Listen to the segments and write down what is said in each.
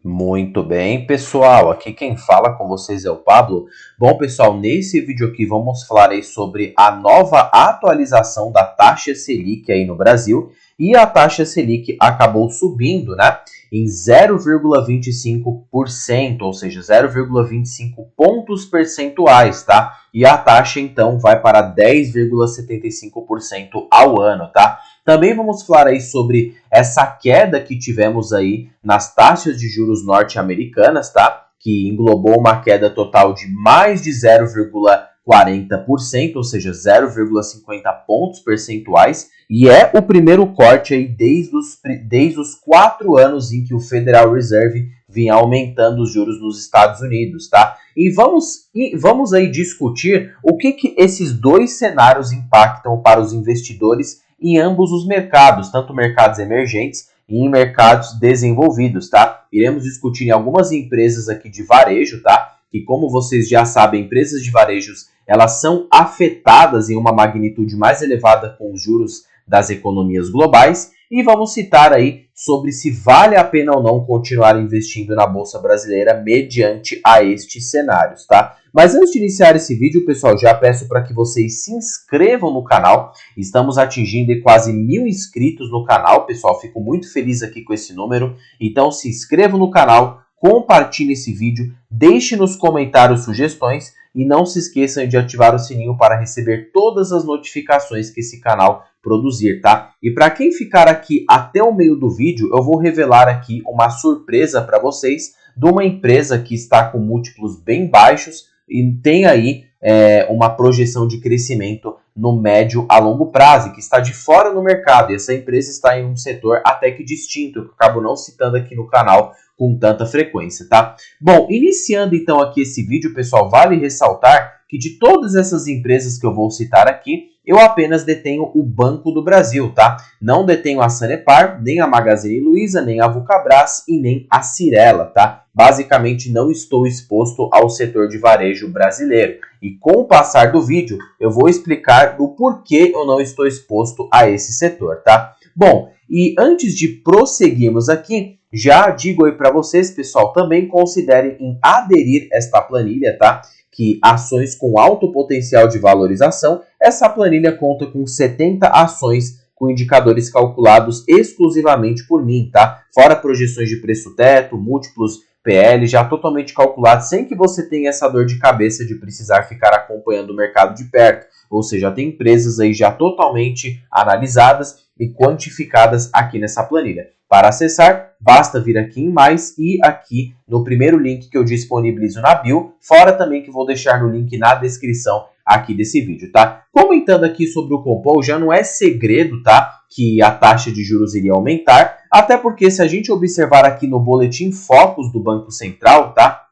Muito bem, pessoal. Aqui quem fala com vocês é o Pablo. Bom, pessoal, nesse vídeo aqui vamos falar aí sobre a nova atualização da taxa Selic aí no Brasil. E a taxa Selic acabou subindo, né, em 0,25%, ou seja, 0,25 pontos percentuais, tá? E a taxa então vai para 10,75% ao ano, tá? Também vamos falar aí sobre essa queda que tivemos aí nas taxas de juros norte-americanas, tá? Que englobou uma queda total de mais de 0,40%, ou seja, 0,50 pontos percentuais. E é o primeiro corte aí desde os 4 anos em que o Federal Reserve vinha aumentando os juros nos Estados Unidos, tá? E vamos aí discutir o que esses dois cenários impactam para os investidores em ambos os mercados, tanto mercados emergentes e em mercados desenvolvidos, tá? Iremos discutir em algumas empresas aqui de varejo, tá? Que, como vocês já sabem, empresas de varejos, elas são afetadas em uma magnitude mais elevada com os juros das economias globais. E vamos citar aí sobre se vale a pena ou não continuar investindo na Bolsa Brasileira mediante a estes cenários, tá? Mas antes de iniciar esse vídeo, pessoal, já peço para que vocês se inscrevam no canal. Estamos atingindo quase 1000 inscritos no canal, pessoal. Fico muito feliz aqui com esse número. Então se inscrevam no canal, compartilhe esse vídeo, deixe nos comentários sugestões e não se esqueçam de ativar o sininho para receber todas as notificações que esse canal produzir, tá? E para quem ficar aqui até o meio do vídeo, eu vou revelar aqui uma surpresa para vocês de uma empresa que está com múltiplos bem baixos e tem aí uma projeção de crescimento no médio a longo prazo, que está de fora no mercado. E essa empresa está em um setor até que distinto, que eu acabo não citando aqui no canal com tanta frequência, tá? Bom, iniciando então aqui esse vídeo, pessoal, vale ressaltar que de todas essas empresas que eu vou citar aqui, eu apenas detenho o Banco do Brasil, tá? Não detenho a Sanepar, nem a Magazine Luiza, nem a Vulcabras e nem a Cyrela, tá? Basicamente não estou exposto ao setor de varejo brasileiro. E com o passar do vídeo, eu vou explicar o porquê eu não estou exposto a esse setor, tá? Bom, e antes de prosseguirmos aqui, já digo aí para vocês, pessoal, também considerem em aderir esta planilha, tá? Que ações com alto potencial de valorização, essa planilha conta com 70 ações com indicadores calculados exclusivamente por mim, tá? Fora projeções de preço-teto, múltiplos PL, já totalmente calculados, sem que você tenha essa dor de cabeça de precisar ficar acompanhando o mercado de perto. Ou seja, tem empresas aí já totalmente analisadas e quantificadas aqui nessa planilha. Para acessar, basta vir aqui em mais e aqui no primeiro link que eu disponibilizo na bio, fora também que vou deixar no link na descrição aqui desse vídeo, tá? Comentando aqui sobre o Compom, já não é segredo, tá? Que a taxa de juros iria aumentar, até porque se a gente observar aqui no boletim Focus do Banco Central, tá?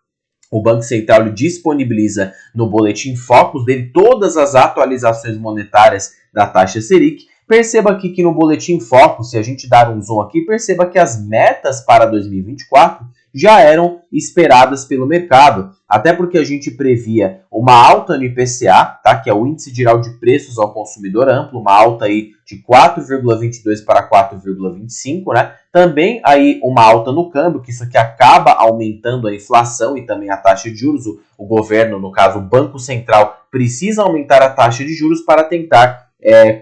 O Banco Central disponibiliza no boletim Focus dele todas as atualizações monetárias da taxa Selic. Perceba aqui que no boletim Focus, se a gente dar um zoom aqui, perceba que as metas para 2024 já eram esperadas pelo mercado, até porque a gente previa uma alta no IPCA, tá? Que é o Índice Geral de Preços ao Consumidor Amplo, uma alta aí de 4,22 para 4,25, né? Também aí uma alta no câmbio, que isso aqui acaba aumentando a inflação e também a taxa de juros. O governo, no caso o Banco Central, precisa aumentar a taxa de juros para tentar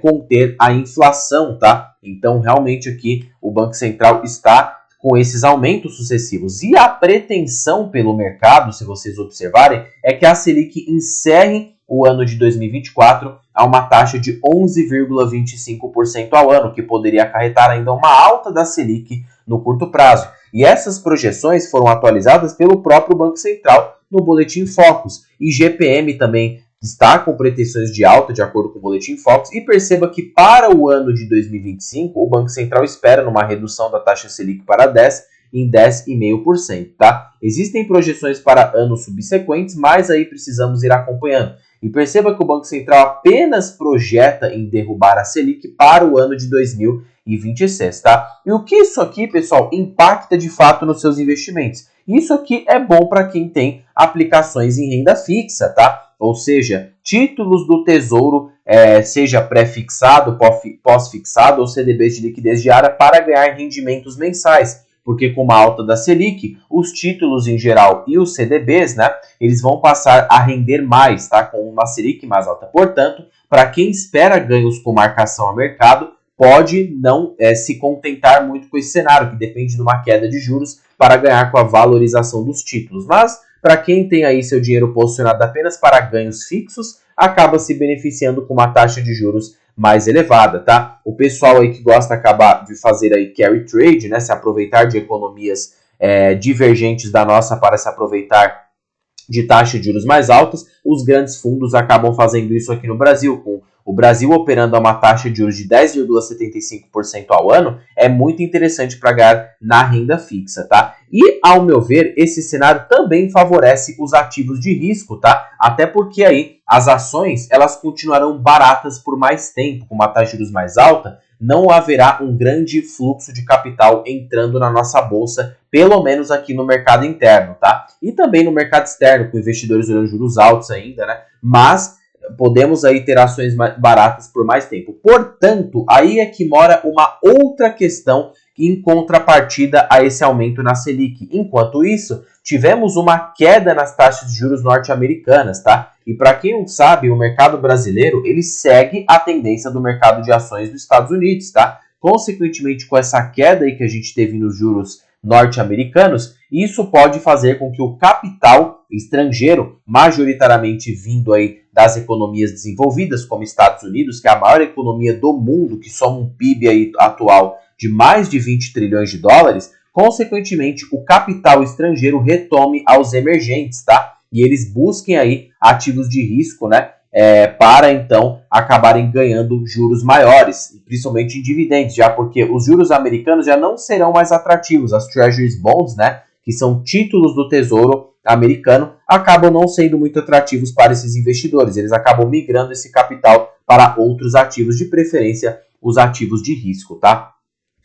conter a inflação, tá? Então, realmente aqui o Banco Central está com esses aumentos sucessivos. E a pretensão pelo mercado, se vocês observarem, é que a Selic encerre o ano de 2024 a uma taxa de 11,25% ao ano, que poderia acarretar ainda uma alta da Selic no curto prazo. E essas projeções foram atualizadas pelo próprio Banco Central no boletim Focus. E GPM também está com pretensões de alta, de acordo com o boletim Focus, e perceba que para o ano de 2025, o Banco Central espera numa redução da taxa Selic para 10 em 10,5%, tá? Existem projeções para anos subsequentes, mas aí precisamos ir acompanhando. E perceba que o Banco Central apenas projeta em derrubar a Selic para o ano de 2026, tá? E o que isso aqui, pessoal, impacta de fato nos seus investimentos? Isso aqui é bom para quem tem aplicações em renda fixa, tá? Ou seja, títulos do Tesouro, seja pré-fixado, pós-fixado ou CDBs de liquidez diária para ganhar rendimentos mensais. porque com uma alta da Selic, os títulos em geral e os CDBs, né, eles vão passar a render mais, tá, com uma Selic mais alta. Portanto, para quem espera ganhos com marcação a mercado, pode não se contentar muito com esse cenário, que depende de uma queda de juros para ganhar com a valorização dos títulos. Mas, para quem tem aí seu dinheiro posicionado apenas para ganhos fixos, acaba se beneficiando com uma taxa de juros mais elevada, tá? O pessoal aí que gosta de fazer aí carry trade, né, se aproveitar de economias divergentes da nossa para se aproveitar de taxa de juros mais altas, os grandes fundos acabam fazendo isso aqui no Brasil, com o Brasil operando a uma taxa de juros de 10,75% ao ano, é muito interessante para ganhar na renda fixa, tá? E, ao meu ver, esse cenário também favorece os ativos de risco, tá? Até porque aí as ações, elas continuarão baratas por mais tempo, com uma taxa de juros mais alta, não haverá um grande fluxo de capital entrando na nossa bolsa, pelo menos aqui no mercado interno, tá? E também no mercado externo, com investidores olhando juros altos ainda, né? Mas podemos aí ter ações mais baratas por mais tempo. Portanto, aí é que mora uma outra questão em contrapartida a esse aumento na Selic. Enquanto isso, tivemos uma queda nas taxas de juros norte-americanas, tá? E para quem não sabe, o mercado brasileiro, ele segue a tendência do mercado de ações dos Estados Unidos, tá? Consequentemente, com essa queda aí que a gente teve nos juros norte-americanos, isso pode fazer com que o capital estrangeiro, majoritariamente vindo aí das economias desenvolvidas, como Estados Unidos, que é a maior economia do mundo, que soma um PIB aí atual de mais de 20 trilhões de dólares, consequentemente, o capital estrangeiro retome aos emergentes, tá? E eles busquem aí ativos de risco, né? Para então acabarem ganhando juros maiores, principalmente em dividendos, já porque os juros americanos já não serão mais atrativos. As Treasuries Bonds, né, que são títulos do Tesouro americano, acabam não sendo muito atrativos para esses investidores. Eles acabam migrando esse capital para outros ativos, de preferência os ativos de risco, tá?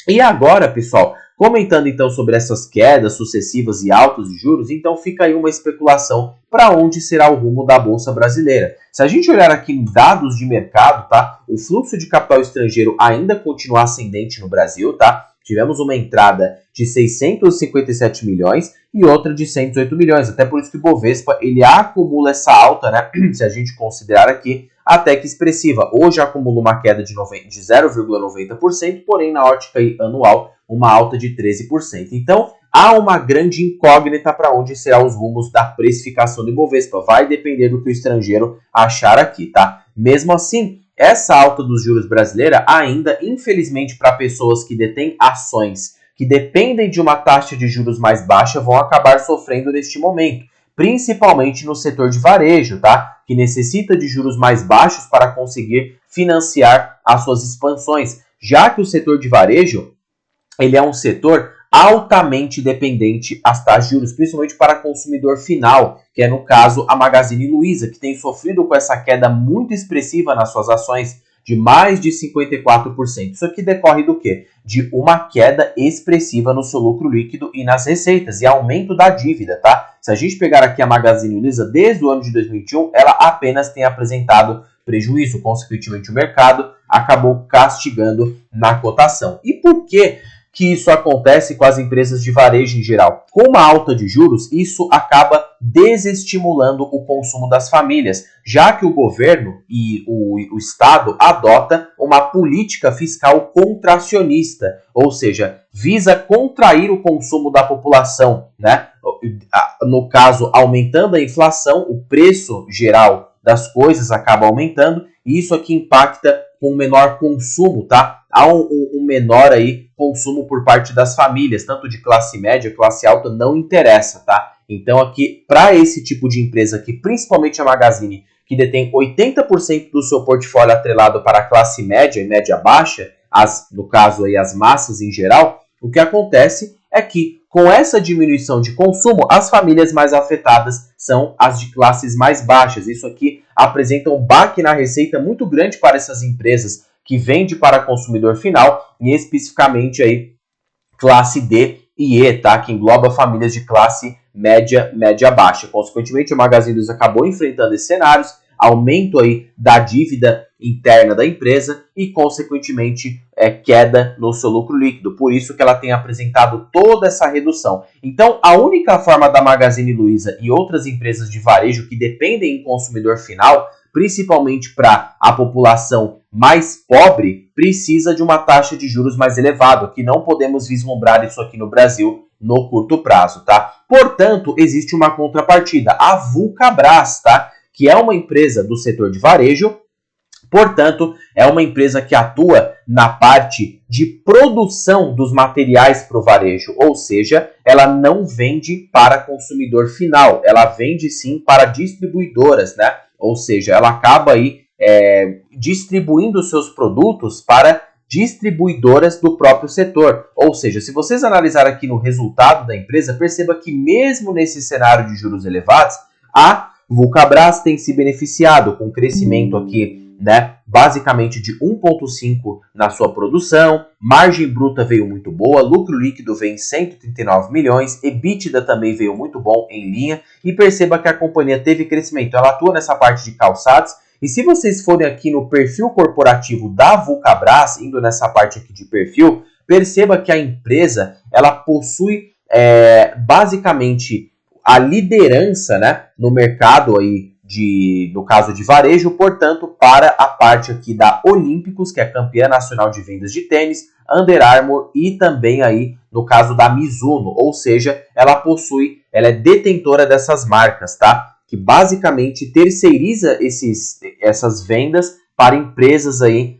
E agora, pessoal, comentando então sobre essas quedas sucessivas e altos de juros, então fica aí uma especulação para onde será o rumo da Bolsa Brasileira. Se a gente olhar aqui em dados de mercado, tá? O fluxo de capital estrangeiro ainda continua ascendente no Brasil, tá? Tivemos uma entrada de 657 milhões e outra de 108 milhões. Até por isso que o Bovespa, ele acumula essa alta, né? Se a gente considerar aqui, até que expressiva. Hoje acumula uma queda de 0,90%, porém na ótica anual, uma alta de 13%. Então, há uma grande incógnita para onde serão os rumos da precificação do Ibovespa. Vai depender do que o estrangeiro achar aqui, tá? Mesmo assim, essa alta dos juros brasileira ainda, infelizmente, para pessoas que detêm ações que dependem de uma taxa de juros mais baixa, vão acabar sofrendo neste momento, principalmente no setor de varejo, tá? Que necessita de juros mais baixos para conseguir financiar as suas expansões, já que o setor de varejo, ele é um setor altamente dependente às taxas de juros, principalmente para consumidor final, que é no caso a Magazine Luiza, que tem sofrido com essa queda muito expressiva nas suas ações de mais de 54%. Isso aqui decorre do quê? De uma queda expressiva no seu lucro líquido e nas receitas, e aumento da dívida, tá? Se a gente pegar aqui a Magazine Luiza, desde o ano de 2021, ela apenas tem apresentado prejuízo. Consequentemente, o mercado acabou castigando na cotação. E por que isso acontece com as empresas de varejo em geral? Com uma alta de juros, isso acaba desestimulando o consumo das famílias, já que o governo e o Estado adota uma política fiscal contracionista, ou seja, visa contrair o consumo da população, né? No caso, aumentando a inflação, o preço geral das coisas acaba aumentando, e isso aqui impacta com menor consumo, tá? Há um menor aí consumo por parte das famílias, tanto de classe média, classe alta, não interessa, tá? Então aqui, para esse tipo de empresa aqui, principalmente a Magazine, que detém 80% do seu portfólio atrelado para a classe média e média baixa, no caso aí as massas em geral, o que acontece é que com essa diminuição de consumo, as famílias mais afetadas são as de classes mais baixas. Isso aqui apresenta um baque na receita muito grande para essas empresas que vendem para consumidor final, e especificamente aí classe D e E, tá? Que engloba famílias de classe média baixa. Consequentemente, o Magazine Luiza acabou enfrentando esses cenários. aumento aí da dívida interna da empresa e, consequentemente, queda no seu lucro líquido. Por isso que ela tem apresentado toda essa redução. Então, a única forma da Magazine Luiza e outras empresas de varejo que dependem em consumidor final, principalmente para a população mais pobre, precisa de uma taxa de juros mais elevada, que não podemos vislumbrar isso aqui no Brasil no curto prazo, tá? Portanto, existe uma contrapartida, a Vulcabras, tá? Que é uma empresa do setor de varejo. Portanto, é uma empresa que atua na parte de produção dos materiais para o varejo, ou seja, ela não vende para consumidor final, ela vende sim para distribuidoras, né? Ou seja, ela acaba aí distribuindo seus produtos para distribuidoras do próprio setor. Ou seja, se vocês analisarem aqui no resultado da empresa, perceba que mesmo nesse cenário de juros elevados, a Vulcabras tem se beneficiado com crescimento aqui, né, basicamente de 1,5 na sua produção, margem bruta veio muito boa, lucro líquido veio em 139 milhões, EBITDA também veio muito bom em linha, e perceba que a companhia teve crescimento, ela atua nessa parte de calçados, e se vocês forem aqui no perfil corporativo da Vulcabras, indo nessa parte aqui de perfil, perceba que a empresa, ela possui basicamente a liderança, né, no mercado aí, no caso de varejo, portanto, para a parte aqui da Olímpicos, que é campeã nacional de vendas de tênis, Under Armour e também aí no caso da Mizuno, ou seja, ela é detentora dessas marcas, tá? Que basicamente terceiriza essas vendas para empresas aí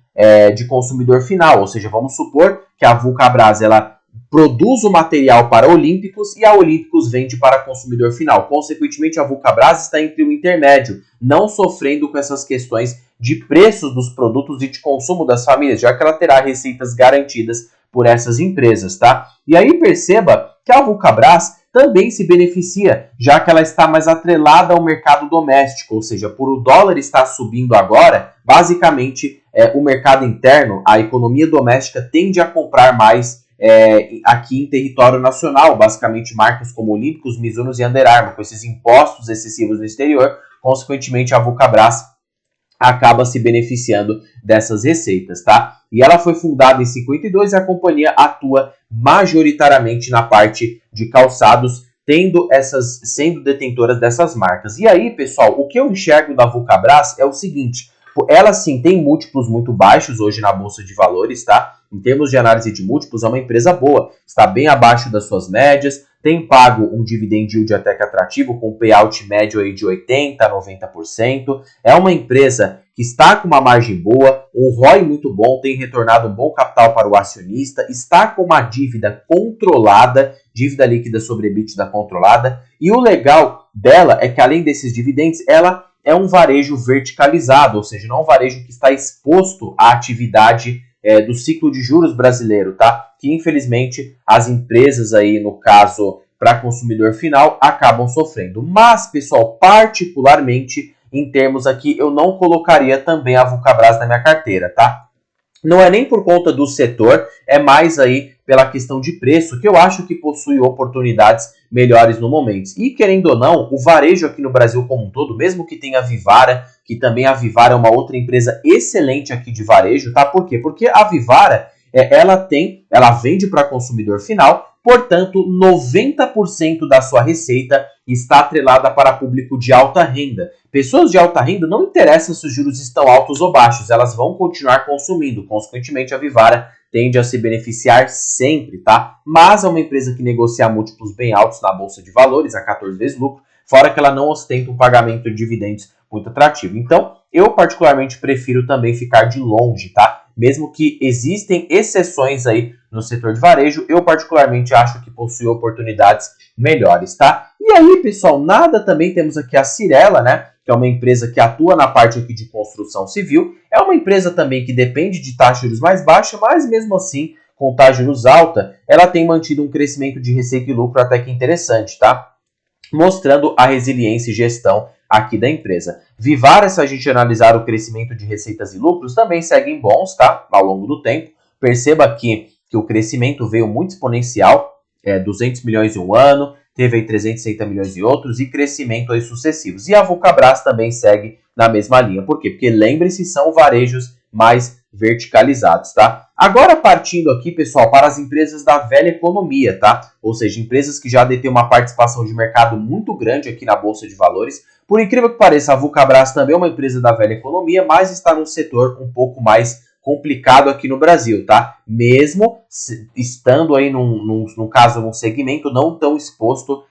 de consumidor final, ou seja, vamos supor que a Vulcabras, ela produz o material para Olímpicos e a Olímpicos vende para consumidor final. Consequentemente, a Vulcabras está entre o intermédio, não sofrendo com essas questões de preços dos produtos e de consumo das famílias, já que ela terá receitas garantidas por essas empresas, tá? E aí perceba que a Vulcabras também se beneficia, já que ela está mais atrelada ao mercado doméstico, ou seja, por o dólar estar subindo agora, basicamente o mercado interno, a economia doméstica tende a comprar mais aqui em território nacional, basicamente marcas como Olímpicos, Mizuno e Under Armour, com esses impostos excessivos no exterior, consequentemente a Vulcabras acaba se beneficiando dessas receitas, tá? E ela foi fundada em 52 e a companhia atua majoritariamente na parte de calçados, sendo detentoras dessas marcas. E aí, pessoal, o que eu enxergo da Vulcabras é o seguinte: ela sim tem múltiplos muito baixos hoje na Bolsa de Valores, tá? Em termos de análise de múltiplos, é uma empresa boa, está bem abaixo das suas médias, tem pago um dividend yield até que atrativo, com payout médio aí de 80% a 90%. É uma empresa que está com uma margem boa, um ROI muito bom, tem retornado um bom capital para o acionista, está com uma dívida controlada, dívida líquida sobre EBITDA controlada. E o legal dela é que, além desses dividendos, ela é um varejo verticalizado, ou seja, não é um varejo que está exposto à atividade do ciclo de juros brasileiro, tá? Que infelizmente as empresas aí, no caso, para consumidor final, acabam sofrendo. Mas, pessoal, particularmente em termos aqui, eu não colocaria também a Vulcabras na minha carteira, tá? Não é nem por conta do setor, é mais aí pela questão de preço, que eu acho que possui oportunidades melhores no momento. E querendo ou não, o varejo aqui no Brasil como um todo, mesmo que tenha a Vivara, que também a Vivara é uma outra empresa excelente aqui de varejo, tá? Por quê? Porque a Vivara, ela vende para consumidor final, portanto, 90% da sua receita está atrelada para público de alta renda. Pessoas de alta renda não interessa se os juros estão altos ou baixos, elas vão continuar consumindo. Consequentemente, a Vivara tende a se beneficiar sempre, tá? Mas é uma empresa que negocia múltiplos bem altos na Bolsa de Valores, a 14 vezes lucro, fora que ela não ostenta um pagamento de dividendos muito atrativo. Então, eu particularmente prefiro também ficar de longe, tá? Mesmo que existem exceções aí no setor de varejo, eu particularmente acho que possui oportunidades melhores, tá? E aí, pessoal, também temos aqui a Cyrela, né? Que é uma empresa que atua na parte aqui de construção civil. É uma empresa também que depende de taxa de juros mais baixa, mas mesmo assim, com taxa de juros alta, ela tem mantido um crescimento de receita e lucro até que interessante, tá? Mostrando a resiliência e gestão aqui da empresa. Vivara, se a gente analisar o crescimento de receitas e lucros, também seguem bons, tá? Ao longo do tempo. Perceba aqui que o crescimento veio muito exponencial, 200 milhões em um ano, teve aí 360 milhões em outros e crescimento aí sucessivos. E a Vulcabras também segue na mesma linha. Por quê? Porque lembre-se, são varejos mais verticalizados, tá? Agora partindo aqui, pessoal, para as empresas da velha economia, tá? Ou seja, empresas que já detêm uma participação de mercado muito grande aqui na Bolsa de Valores. Por incrível que pareça, a Vulcabras também é uma empresa da velha economia, mas está num setor um pouco mais complicado aqui no Brasil, tá? Mesmo estando aí no caso, num segmento não tão exposto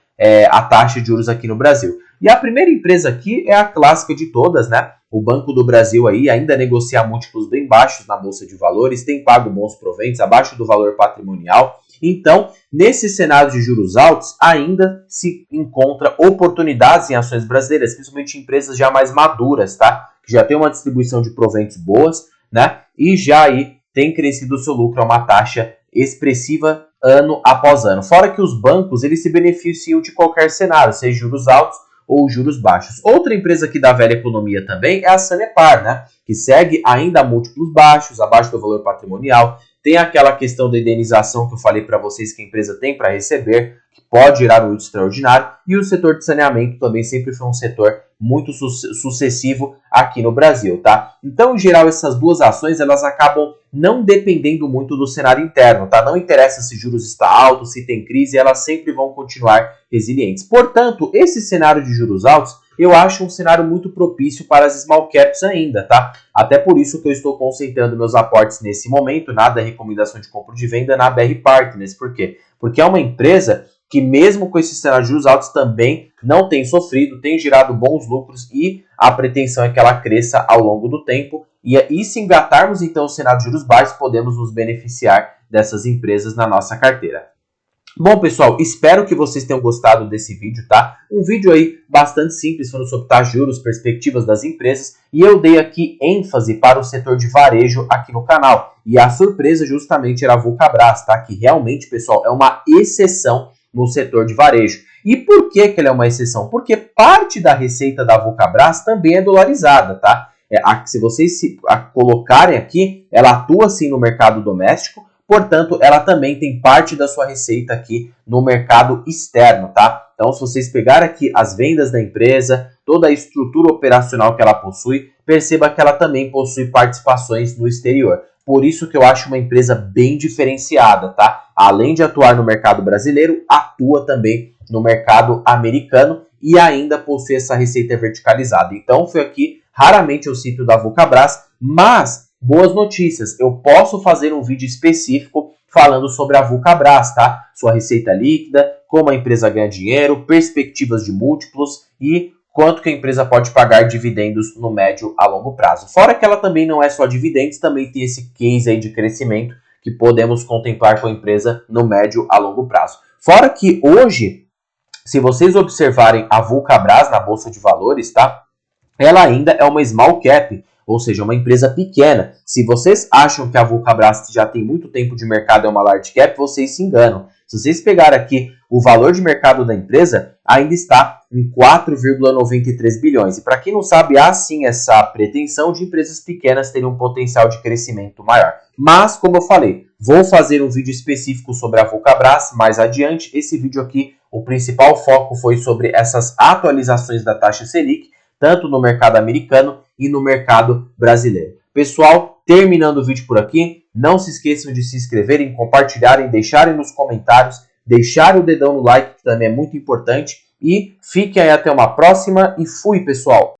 à taxa de juros aqui no Brasil. E a primeira empresa aqui é a clássica de todas, né? O Banco do Brasil aí ainda negocia múltiplos bem baixos na Bolsa de Valores, tem pago bons proventos, abaixo do valor patrimonial. Então, nesse cenário de juros altos, ainda se encontra oportunidades em ações brasileiras, principalmente em empresas já mais maduras, tá? Que já tem uma distribuição de proventos boas, né? E já aí tem crescido o seu lucro a uma taxa expressiva ano após ano. Fora que os bancos, eles se beneficiam de qualquer cenário, seja juros altos ou juros baixos. Outra empresa aqui da velha economia também é a Sanepar, né? Que segue ainda a múltiplos baixos, abaixo do valor patrimonial. Tem aquela questão da indenização que eu falei para vocês que a empresa tem para receber, que pode gerar um lucro extraordinário. E o setor de saneamento também sempre foi um setor muito sucessivo aqui no Brasil, tá? Então, em geral, essas duas ações, elas acabam não dependendo muito do cenário interno, tá? Não interessa se juros está alto, se tem crise, elas sempre vão continuar resilientes. Portanto, esse cenário de juros altos, eu acho um cenário muito propício para as small caps ainda, tá? Até por isso que eu estou concentrando meus aportes nesse momento, nada recomendação de compra ou de venda na BR Partners. Por quê? Porque é uma empresa que mesmo com esse cenário de juros altos também não tem sofrido, tem gerado bons lucros e a pretensão é que ela cresça ao longo do tempo. E se engatarmos então o cenário de juros baixos, podemos nos beneficiar dessas empresas na nossa carteira. Bom, pessoal, espero que vocês tenham gostado desse vídeo, tá? Um vídeo aí bastante simples, falando sobre taxa de juros, perspectivas das empresas, e eu dei aqui ênfase para o setor de varejo aqui no canal. E a surpresa justamente era a Vulcabras, tá? Que realmente, pessoal, é uma exceção no setor de varejo. E por que ela é uma exceção? Porque parte da receita da Vulcabras também é dolarizada, tá? Se vocês colocarem aqui, ela atua sim no mercado doméstico, portanto, ela também tem parte da sua receita aqui no mercado externo, tá? Então, se vocês pegarem aqui as vendas da empresa, toda a estrutura operacional que ela possui, perceba que ela também possui participações no exterior. Por isso que eu acho uma empresa bem diferenciada, tá? Além de atuar no mercado brasileiro, atua também no mercado americano e ainda possui essa receita verticalizada. Então, foi aqui, raramente eu cito da Vulcabras, mas boas notícias, eu posso fazer um vídeo específico falando sobre a Vulcabras, tá? Sua receita líquida, como a empresa ganha dinheiro, perspectivas de múltiplos e quanto que a empresa pode pagar dividendos no médio a longo prazo. Fora que ela também não é só dividendos, também tem esse case aí de crescimento que podemos contemplar com a empresa no médio a longo prazo. Fora que hoje, se vocês observarem a Vulcabras na Bolsa de Valores, tá? Ela ainda é uma small cap, ou seja, uma empresa pequena. Se vocês acham que a Vulcabras já tem muito tempo de mercado, é uma large cap, vocês se enganam. Se vocês pegarem aqui o valor de mercado da empresa, ainda está em 4,93 bilhões. E para quem não sabe, há sim essa pretensão de empresas pequenas terem um potencial de crescimento maior. Mas, como eu falei, vou fazer um vídeo específico sobre a Vulcabras mais adiante. Esse vídeo aqui, o principal foco foi sobre essas atualizações da taxa Selic, tanto no mercado americano e no mercado brasileiro. Pessoal, terminando o vídeo por aqui, não se esqueçam de se inscreverem, compartilharem, deixarem nos comentários, deixarem o dedão no like, que também é muito importante, e fiquem aí até uma próxima e fui, pessoal!